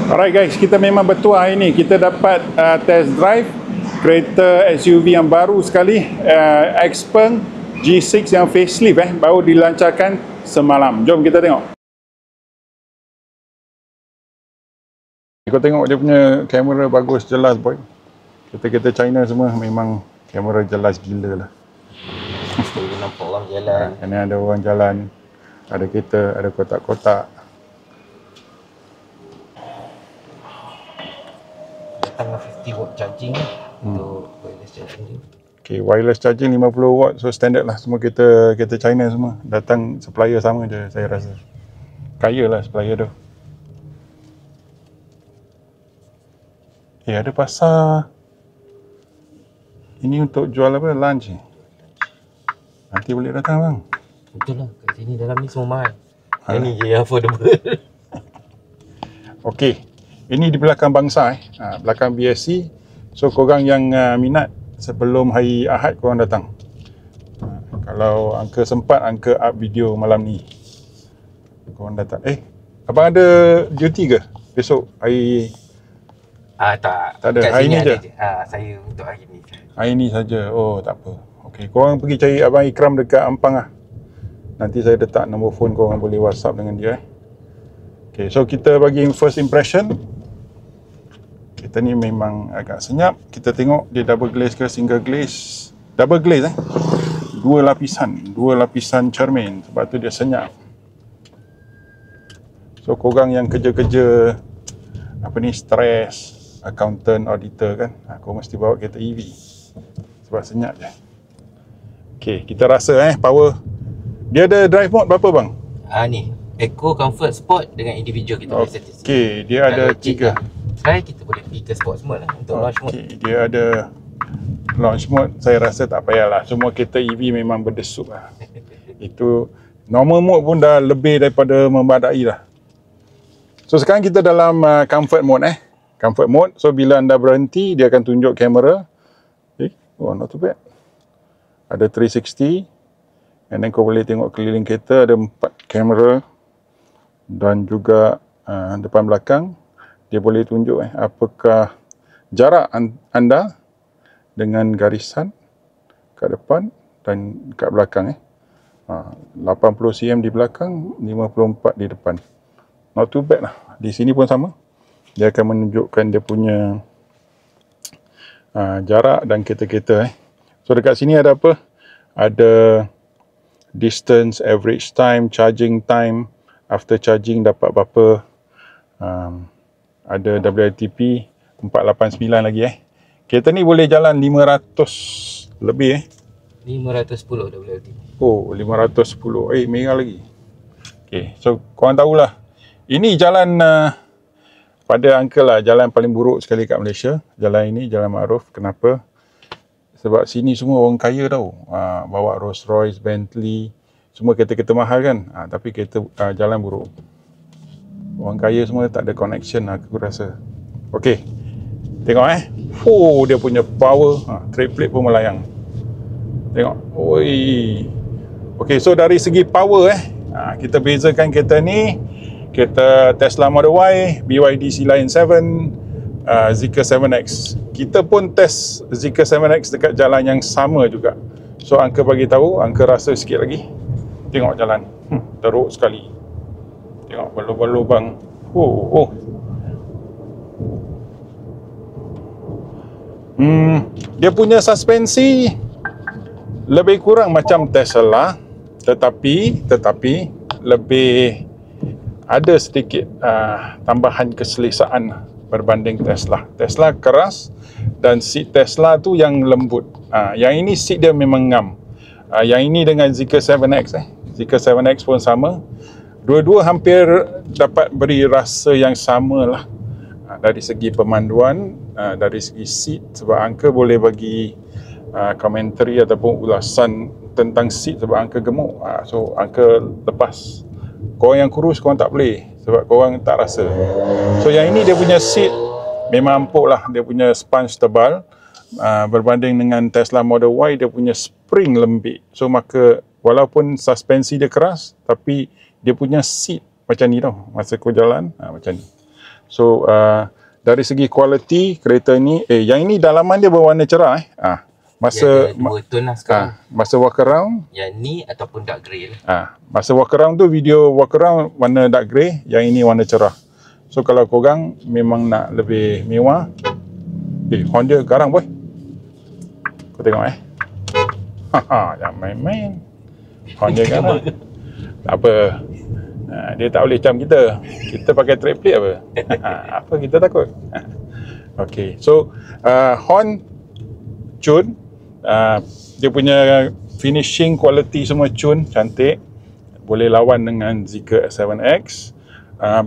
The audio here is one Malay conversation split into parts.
Alright guys, kita memang betul hari ni kita dapat test drive kereta SUV yang baru sekali, Xpeng G6 yang facelift baru dilancarkan semalam. Jom kita tengok. Kau tengok dia punya kamera bagus, jelas boy. Kereta-kereta China semua memang kamera jelas gila lah. Boleh nampak orang jalan. Ini ada orang jalan, ada kereta, ada kotak-kotak. Datang 50 watt charging untuk wireless charging dia. Okay, wireless charging 50 watt, so standard lah semua kereta China semua. Datang supplier sama je saya rasa. Kaya lah supplier tu. Ada pasar. Ini untuk jual apa? Lunch. Nanti boleh datang bang. Betul lah, kat sini dalam ni semua mahal. Yang ni je yang affordable. Okey, ini di belakang bangsa belakang BSC. So korang yang minat sebelum hari Ahad korang datang. Kalau angka sempat, angka up video malam ni. Korang datang. Abang ada duty ke besok hari? Tak ada. Kat hari ni je. Saya untuk hari ni. Hari ni saja. Oh, tak apa. Okey, korang pergi cari Abang Ikram dekat Ampang lah. Nanti saya letak nombor phone korang, boleh WhatsApp dengan dia. Okey, so kita bagi first impression. Kereta ni memang agak senyap. Kita tengok dia double glaze ke single glaze. Double glaze dua lapisan cermin, sebab tu dia senyap. So korang yang kerja-kerja stress, accountant, auditor kan, kau mesti bawa kereta EV sebab senyap je. Okey, kita rasa power. Dia ada drive mode berapa bang? Ni Eco, Comfort, Sport dengan individual kita boleh set. Okey, dia ada 3. Try kita boleh pergi ke Sport mode lah untuk launch mode. Dia ada launch mode. Saya rasa tak payahlah. Semua kereta EV memang berdesuk lah. Itu normal mode pun dah lebih daripada memadai lah. So sekarang kita dalam comfort mode comfort mode. So bila anda berhenti, dia akan tunjuk kamera. Not too bad. Ada 360, and then kau boleh tengok keliling kereta, ada 4 kamera dan juga depan belakang. Dia boleh tunjuk apakah jarak anda dengan garisan kat depan dan kat belakang 80 cm di belakang, 54 di depan. Not too bad lah. Di sini pun sama. Dia akan menunjukkan dia punya jarak dan kereta-kereta So dekat sini ada apa? Ada distance, average time, charging time, after charging dapat berapa. Ada WLTP 489 lagi Kereta ni boleh jalan 500 lebih 510 WLTP. Oh, 510. Merah lagi. Okay, so korang tahulah. Ini jalan pada angka lah, jalan paling buruk sekali kat Malaysia. Jalan ini, Jalan Ma'ruf. Kenapa? Sebab sini semua orang kaya tau. Bawa Rolls Royce, Bentley, semua kereta-kereta mahal kan. Tapi kereta jalan buruk. Orang kaya semua tak ada connection aku rasa. Okey. Tengok dia punya power. Trade plate pun melayang. Tengok. Oi. Okey, so dari segi power kita bezakan kereta ni, kereta Tesla Model Y, BYD C-Line 7, Zeekr 7X. Kita pun test Zeekr 7X dekat jalan yang sama juga. So angka bagi tahu, angka rasa sikit lagi. Tengok jalan. Teruk sekali. Tengok berlubang-lubang. Dia punya suspensi lebih kurang macam Tesla, tetapi lebih ada sedikit tambahan keselesaan berbanding Tesla. Tesla keras dan seat Tesla tu yang lembut. Yang ini seat dia memang ngam. Yang ini dengan Zeekr 7X Zeekr 7X pun sama. Dua-dua hampir dapat beri rasa yang sama lah. Dari segi pemanduan, dari segi seat, sebab angka boleh bagi komentari ataupun ulasan tentang seat sebab angka gemuk. So angka lepas. Korang yang kurus korang tak boleh sebab korang tak rasa. So yang ini dia punya seat memang empuk lah. Dia punya sponge tebal. Berbanding dengan Tesla Model Y, dia punya spring lembik. So maka walaupun suspensi dia keras, tapi dia punya seat macam ni tau. Masa kau jalan macam ni. So dari segi kualiti kereta ni, yang ini dalaman dia berwarna cerah masa Dia ada 2 tone lah sekarang. masa walk around, Yang ni ataupun dark grey lah. masa walk around tu, video walk around warna dark grey, yang ini warna cerah. So kalau korang memang nak lebih mewah, horn dia garang boy. Kau tengok jangan main-main. Horn dia garang. Tak apa. Dia tak boleh cam kita. Kita pakai trade plate apa? Apa kita takut? Okay, so horn cun, dia punya finishing quality semua cun, cantik. Boleh lawan dengan Zeekr S7X.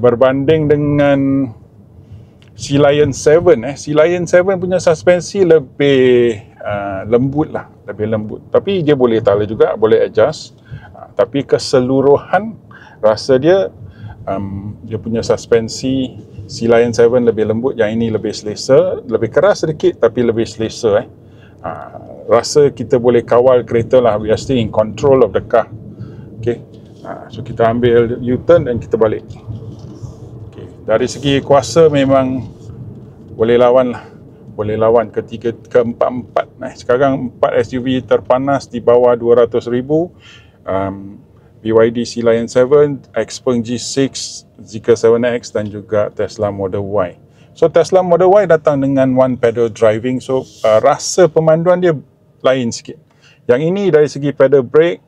Berbanding dengan Sea Lion 7, Sea Lion 7 punya suspensi lebih lembut lah, lebih lembut. Tapi dia boleh tala juga, boleh adjust. Tapi keseluruhan rasa dia, dia punya suspensi Sea Lion 7 lebih lembut, yang ini lebih selesa, lebih keras sedikit tapi lebih selesa. Rasa kita boleh kawal kereta lah, we are still in control of the car. Okay, so kita ambil U-turn dan kita balik. Okay, dari segi kuasa memang boleh lawan lah, boleh lawan keempat-empat. Sekarang 4 SUV terpanas di bawah 200,000, BYD Sea Lion 7, Xpeng G6, Zeekr 7X dan juga Tesla Model Y. So Tesla Model Y datang dengan one pedal driving, so rasa pemanduan dia lain sikit. Yang ini dari segi pedal brake,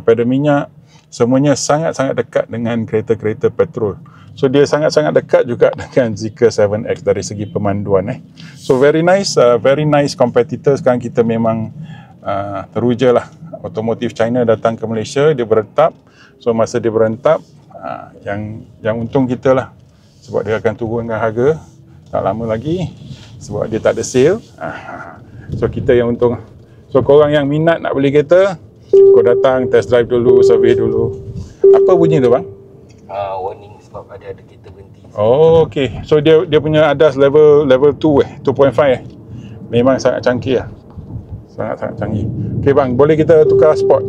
pedal minyak, semuanya sangat-sangat dekat dengan kereta-kereta petrol. So dia sangat-sangat dekat juga dengan Zeekr 7X dari segi pemanduan. So very nice competitor. Sekarang kita memang teruja lah. Otomotif China datang ke Malaysia, dia berentap. So masa dia berentap, yang untung kita lah, sebab dia akan turunkan harga tak lama lagi, sebab dia tak ada sale. So kita yang untung. So korang yang minat nak beli kereta, kau datang test drive dulu, survey dulu. Apa bunyi tu bang? Warning sebab ada kereta berhenti. Oh, okay. So dia punya ADAS level 2 2.5 memang sangat canggih lah. Sangat-sangat canggih. Okay bang, boleh kita tukar sport?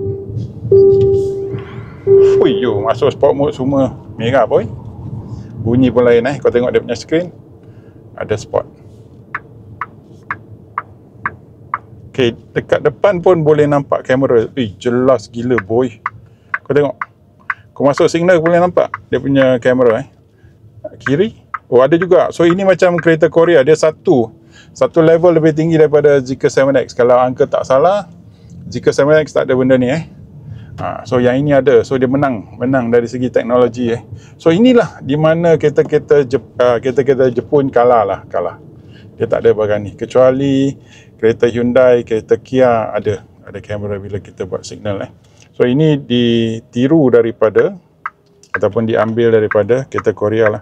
Ui yo, masuk sport mode semua merah boy. Bunyi pun lain kau tengok dia punya screen. Ada sport. Okay, dekat depan pun boleh nampak kamera. Jelas gila boy. Kau tengok. Kau masuk signal boleh nampak dia punya kamera kiri. Oh ada juga. So ini macam kereta Korea, dia satu level lebih tinggi daripada Zeekr 7X. Kalau angka tak salah, Zeekr 7X tak ada benda ni so yang ini ada. So dia menang dari segi teknologi So inilah di mana kereta-kereta Jepun kalah. Dia tak ada barang ni, kecuali kereta Hyundai, kereta Kia ada kamera bila kita buat signal So ini ditiru daripada ataupun diambil daripada kereta Korea lah.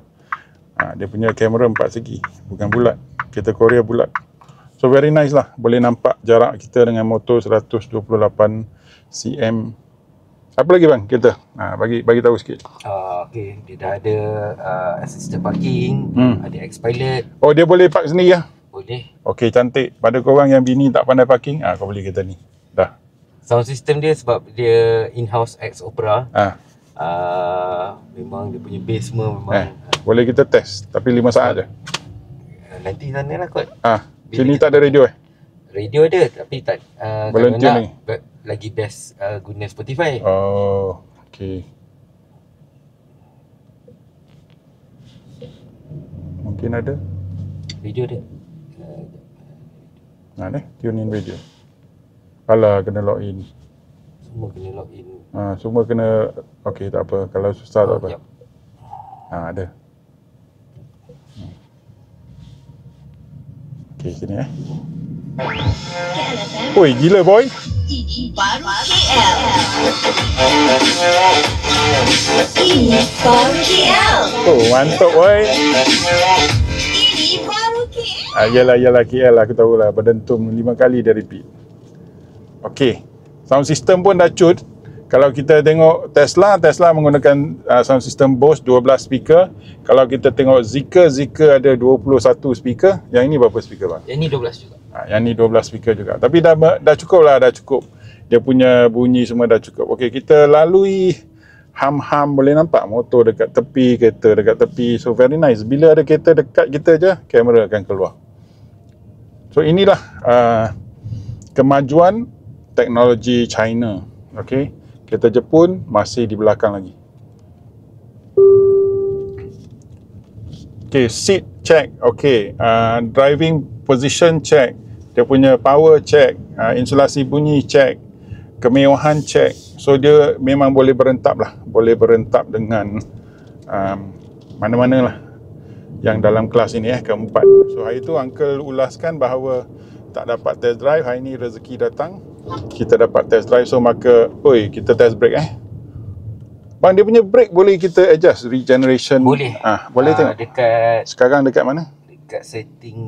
Dia punya kamera 4 segi, bukan bulat. Kereta Korea bulat. So very nice lah, boleh nampak jarak kita dengan motor 128 cm. Apa lagi bang kita? Bagi tahu sikit. Okay, dia dah ada assisted parking, ada X-Pilot. Oh dia boleh park sendiri lah? Boleh. Okay, cantik. Pada korang yang bini tak pandai parking, kau beli kereta ni. Dah. Sound system dia sebab dia in-house X Opera. Memang dia punya bass semua memang. Boleh kita test, tapi 5 saat je. Nanti sana lah kot. Sini tak ada radio Radio ada, tapi tak belum tune ni. Lagi best guna Spotify. Oh, okay. Mungkin ada. Radio ada. Tune in radio. Alah, kena login. Semua kena login. Semua kena. Okay, tak apa. Kalau susah tak apa. Yep. Ada. Okay, sini Oi, gila boy. Ini baru KL. Ini baru KL. Oh, mantap boy. Ini baru KL. Yalah KL aku tahulah. Berdentum 5 kali dia repeat. Okay. Sound system pun dah cut. Kalau kita tengok Tesla menggunakan sound system Bose 12 speaker. Kalau kita tengok Zeekr ada 21 speaker. Yang ini berapa speaker bang? Yang ni 12 juga. Yang ni 12 speaker juga. Tapi dah cukup lah, dah cukup. Dia punya bunyi semua dah cukup. Okey, kita lalui ham-ham boleh nampak motor dekat tepi, kereta dekat tepi. So very nice. Bila ada kereta dekat kita je, kamera akan keluar. So inilah kemajuan teknologi China. Okey, kereta Jepun masih di belakang lagi. Okey, seat check. Okey, driving position check. Dia punya power check, insulasi bunyi check, kemewahan check. So dia memang boleh berentap lah, boleh berentap dengan mana-mana lah yang dalam kelas ini keempat. So hari tu Uncle ulaskan bahawa tak dapat test drive. Hari ni rezeki datang, kita dapat test drive. So maka, kita test brake Bang, dia punya brake boleh kita adjust regeneration? Boleh. Boleh tengok. Sekarang dekat mana? Dekat setting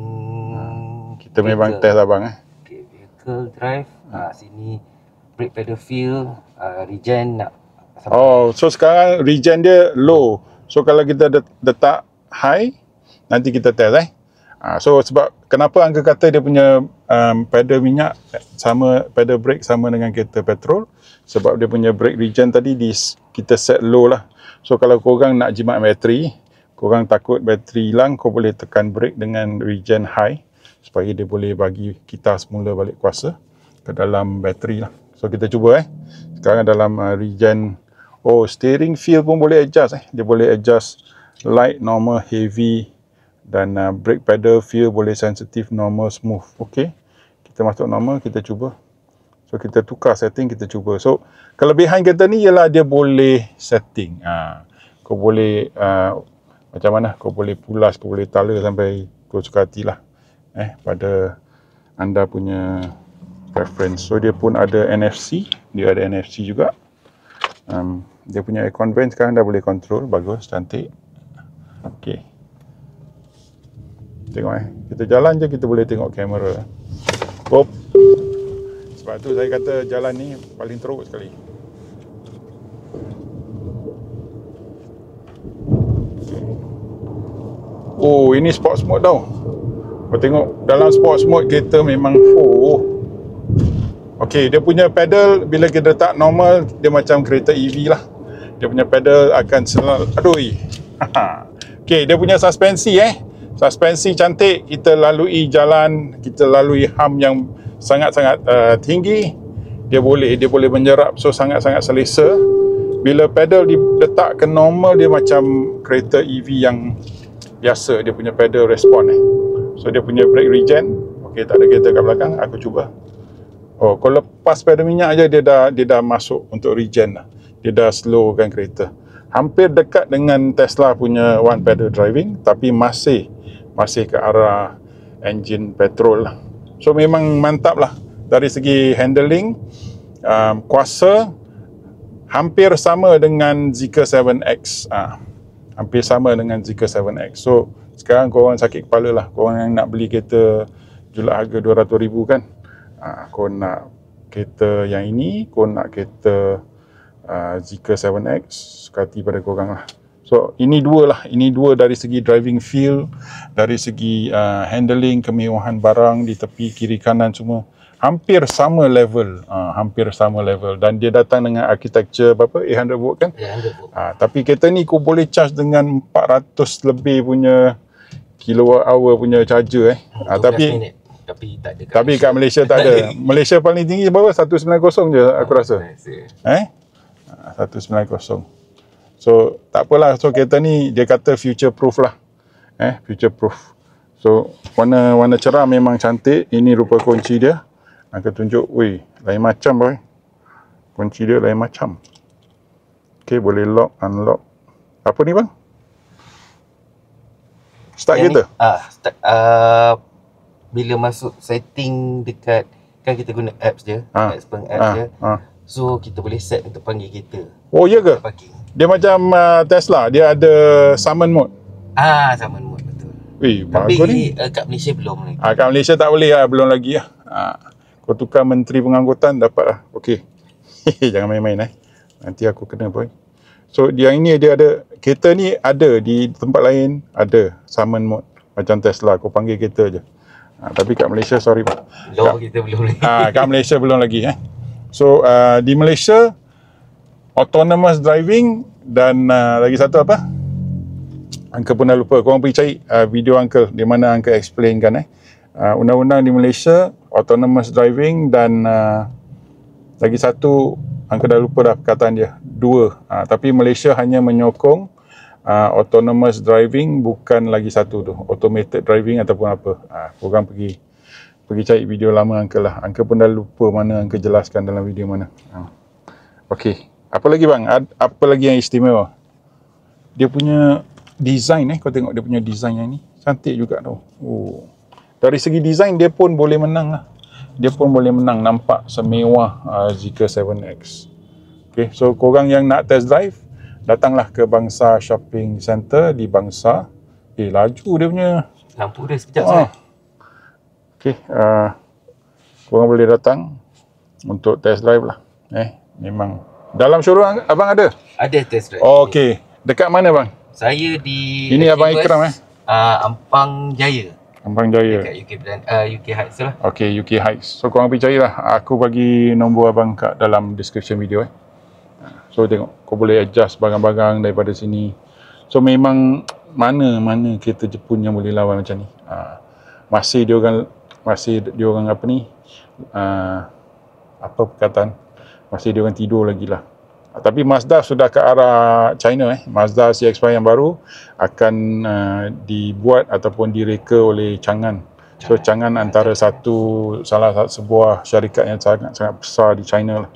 kita memang test abang Okay, vehicle drive. Sini brake pedal feel, regen nak so sekarang regen dia low. So kalau kita letak high, nanti kita test so sebab kenapa Uncle kata dia punya pedal minyak sama, pedal brake sama dengan kereta petrol, sebab dia punya brake regen tadi kita set low lah. So kalau korang nak jimat bateri, korang takut bateri hilang, kau boleh tekan brake dengan regen high supaya dia boleh bagi kita semula balik kuasa ke dalam bateri lah. So kita cuba sekarang dalam regen. Steering feel pun boleh adjust dia boleh adjust light, normal, heavy, dan brake pedal feel boleh sensitive, normal, smooth. Okey, kita masuk normal, kita cuba. So kita tukar setting, kita cuba. So kelebihan kereta ni ialah dia boleh setting. Kau boleh macam mana, kau boleh pulas, kau boleh tala sampai kau suka hati lah pada anda punya preference. So dia pun ada NFC, dia ada NFC juga. Dia punya aircon vent sekarang dah boleh control, bagus, cantik. Okey, tengok kita jalan je kita boleh tengok kamera. Sebab tu saya kata jalan ni paling teruk sekali. Okay. Ini sports mode tau. Kau tengok dalam sports mode kereta memang Okey, dia punya pedal bila kita letak normal, dia macam kereta EV lah. Dia punya pedal akan Okey, dia punya suspensi suspensi cantik. Kita lalui jalan, kita lalui ham yang sangat-sangat tinggi, dia boleh menyerap. So sangat-sangat selesa. Bila pedal diletak ke normal, dia macam kereta EV yang biasa. Dia punya pedal respon So dia punya brake regen. Okey, tak ada kereta kat belakang, aku cuba. Kau lepas pedal minyak je, dia dah masuk untuk regen lah. Dia dah slowkan kereta. Hampir dekat dengan Tesla punya one pedal driving, tapi masih ke arah engine petrol lah. So memang mantap lah. Dari segi handling, kuasa hampir sama dengan Zeekr 7X. Hampir sama dengan Zeekr 7X. So sekarang korang sakit kepala lah, korang yang nak beli kereta jual harga 200,000 kan. Kau nak kereta yang ini, kau nak kereta Zeekr 7X, suka hati pada korang lah. So ini dua dari segi driving feel, dari segi handling, kemewahan barang di tepi kiri kanan semua hampir sama level, dan dia datang dengan architecture berapa, 800 volt kan? 800 volt. Tapi kereta ni kau boleh charge dengan 400 lebih punya kilowatt hour punya charger Tapi tak ada. Tapi kat Malaysia tak ada. Malaysia paling tinggi berapa? 190 je aku rasa. 190. So tak apalah. So kereta ni dia kata future proof lah. Future proof. So warna cerah memang cantik. Ini rupa kunci dia. Aku tunjuk. Lain macam boy. Kunci dia lain macam. Okay, boleh lock, unlock. Apa ni bang? Start kereta? Bila masuk setting dekat, kan kita guna apps je, apps je. So kita boleh set untuk panggil kereta. Oh ya ke? Parking. Dia macam Tesla, dia ada summon mode. Summon mode, betul. Bagus ni. Kat Malaysia belum lagi. Kat Malaysia tak boleh lah, belum lagi lah. Kau tukar menteri pengangkutan dapat lah. Okey. Jangan main-main nanti aku kena boy. So yang ini dia ada, kereta ni ada di tempat lain, ada summon mode macam Tesla, kau panggil kereta je. Tapi kat Malaysia sorry pak. Kita belum lagi. Kat Malaysia belum lagi So di Malaysia autonomous driving dan lagi satu apa? Uncle pun dah lupa. Korang pergi cari video Uncle di mana Uncle explainkan undang-undang di Malaysia, autonomous driving dan lagi satu Uncle dah lupa dah perkataan dia. Dua. Tapi Malaysia hanya menyokong autonomous driving, bukan lagi satu tu, automated driving ataupun apa. Korang pergi cari video lama Uncle lah. Uncle pun dah lupa mana Uncle jelaskan dalam video mana. Okey. Apa lagi bang? Apa lagi yang istimewa? Dia punya design kau tengok dia punya design yang ni. Cantik juga tau. Oh. Dari segi design dia pun boleh menang lah. Dia pun boleh menang, nampak semewah Zeekr 7X. Okay, so korang yang nak test drive, datanglah ke Bangsa Shopping Center di Bangsa. Laju dia punya. Lampu dia sekejap saja. Okay, korang boleh datang untuk test drive lah. Memang. Dalam showroom abang ada? Ada test drive. Okay, dekat mana bang? Saya di... Ini abang Ikram Ampang Jaya. Ampang Jaya. Dekat UK Heights lah. Okay, UK Heights. So korang pergi carilah. Aku bagi nombor abang kat dalam description video So tengok, kau boleh adjust barang-barang daripada sini. So memang mana kereta Jepun yang boleh lawan macam ni. Masih dia orang apa ni? Apa perkataan? Masih dia orang tidur lagi lah. Tapi Mazda sudah ke arah China. Mazda CX-5 yang baru akan dibuat ataupun direka oleh Changan. So Changan antara sebuah syarikat yang sangat besar di China lah.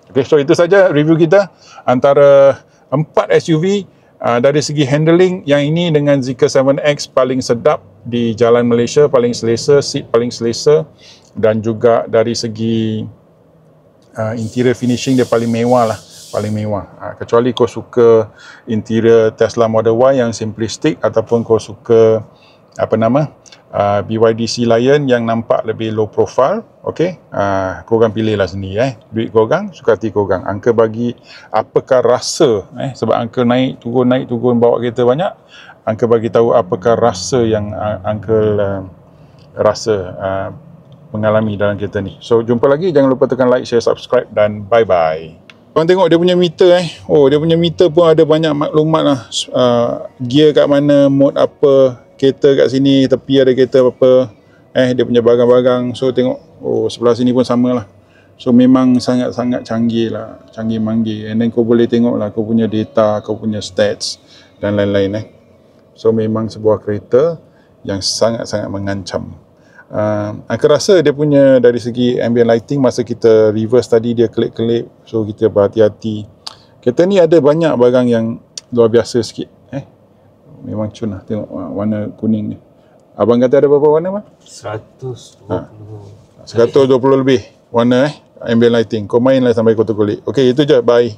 Okay, so itu saja review kita antara 4 SUV. Dari segi handling, yang ini dengan Zeekr 7X paling sedap di jalan Malaysia, paling selesa, seat paling selesa, dan juga dari segi interior finishing dia paling mewah lah. Paling mewah. Kecuali kau suka interior Tesla Model Y yang simplistic, ataupun kau suka BYD Sea Lion yang nampak lebih low profile. Okey, korang pilihlah sendiri. Duit korang, suka hati korang. Uncle bagi apakah rasa sebab Uncle naik turun bawa kereta banyak. Uncle bagi tahu apakah rasa yang Uncle rasa mengalami dalam kereta ni. So jumpa lagi, jangan lupa tekan like, share, subscribe dan bye bye. Korang tengok dia punya meter dia punya meter pun ada banyak maklumat lah. Gear kat mana, mode apa, kereta kat sini, tepi ada kereta apa, dia punya barang-barang. So tengok, sebelah sini pun sama lah. So memang sangat-sangat canggih lah, canggih-manggih. And then kau boleh tengok lah, kau punya data, kau punya stats dan lain-lain. So memang sebuah kereta yang sangat-sangat mengancam. Aku rasa dia punya dari segi ambient lighting, masa kita reverse tadi dia kelip-kelip, so kita berhati-hati. Kereta ni ada banyak barang yang luar biasa sikit. Memang cun lah, tengok warna kuning ni. Abang kata ada berapa warna bang? 120 lebih warna ambient lighting. Kau main lah sampai kau terkulik. Okay, itu je, bye.